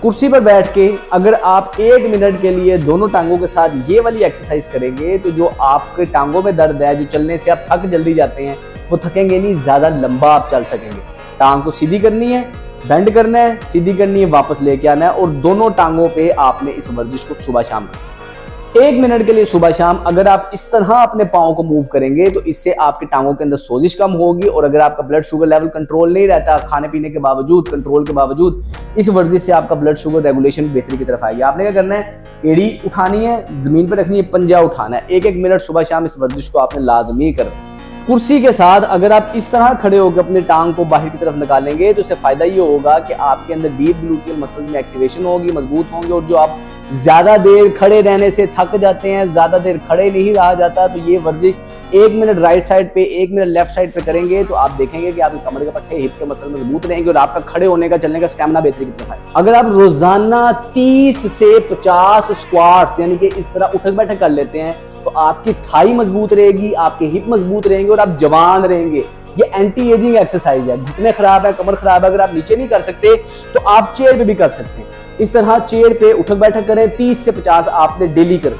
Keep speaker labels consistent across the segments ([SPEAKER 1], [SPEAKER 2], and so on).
[SPEAKER 1] कुर्सी पर बैठ के अगर आप 1 मिनट के लिए दोनों टांगों के साथ ये वाली एक्सरसाइज करेंगे तो जो आपके टांगों में दर्द है, जो चलने से आप थक जल्दी जाते हैं, वो थकेंगे नहीं, ज्यादा लंबा आप चल सकेंगे। टांग को सीधी करनी है, बेंड करना है, सीधी करनी है, वापस लेके आना है और दोनों टांगों पे आपने इस वर्जिश को सुबह शाम करना है। 1 मिनट के लिए सुबह शाम अगर आप इस तरह अपने पाँव को मूव करेंगे तो इससे आपके टांगों के अंदर सोजिश कम होगी। और अगर आपका ब्लड शुगर लेवल कंट्रोल नहीं रहता, खाने पीने के बावजूद, कंट्रोल के बावजूद, इस वर्जिश से आपका ब्लड शुगर रेगुलेशन बेहतरी की तरफ आएगी। आपने क्या करना है, एड़ी उठानी है, जमीन पर रखनी है, पंजा उठाना है। 1-1 मिनट सुबह शाम इस वर्जिश को आपने लाजमी करना है। कुर्सी के साथ अगर आप इस तरह खड़े होकर अपनी टांग को बाहर की तरफ निकालेंगे तो इससे फायदा ये होगा कि आपके अंदर डीप ग्लूटियल मसल्स में एक्टिवेशन होगी, मजबूत होंगे। और जो आप ज्यादा देर खड़े रहने से थक जाते हैं, ज्यादा देर खड़े नहीं रहा जाता, तो ये वर्जिश 1 मिनट राइट साइड पे, 1 मिनट लेफ्ट साइड पे करेंगे तो आप देखेंगे कि आपके कमर के पट्टे, हिप के मसल मजबूत रहेंगे और आपका खड़े होने का, चलने का स्टेमिना बेहतरी की तरफ आएगा। अगर आप रोजाना 30 से 50 स्क्वाट्स यानी कि इस तरह उठक बैठक कर लेते हैं तो आपकी थाई मजबूत रहेगी, आपके हिप मजबूत रहेंगे और आप जवान रहेंगे। ये एंटी एजिंग एक्सरसाइज है। घुटने खराब है, कमर खराब है, अगर आप नीचे नहीं कर सकते तो आप चेयर पे भी कर सकते हैं। इस तरह चेयर पे उठक बैठक करें, 30 से 50 आपने डेली करें।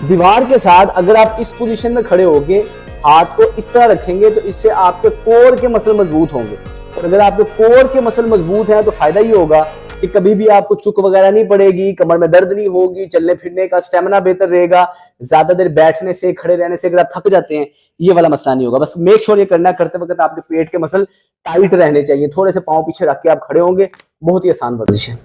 [SPEAKER 1] दीवार के साथ अगर आप इस पोजीशन में खड़े होके हाथ को इस तरह रखेंगे तो इससे आपके कोर के मसल मजबूत होंगे। और अगर आपके कोर के मसल मजबूत हैं तो फायदा ये होगा कि कभी भी आपको चुक वगैरह नहीं पड़ेगी, कमर में दर्द नहीं होगी, चलने फिरने का स्टेमिना बेहतर रहेगा। ज्यादा देर बैठने से, खड़े रहने से अगर आप थक जाते हैं, ये वाला मसला नहीं होगा। बस मेक श्योर ये करना, करते वक्त आपके पेट के मसल टाइट रहने चाहिए। थोड़े से पाँव पीछे रख के आप खड़े होंगे, बहुत ही आसान वर्जिश है।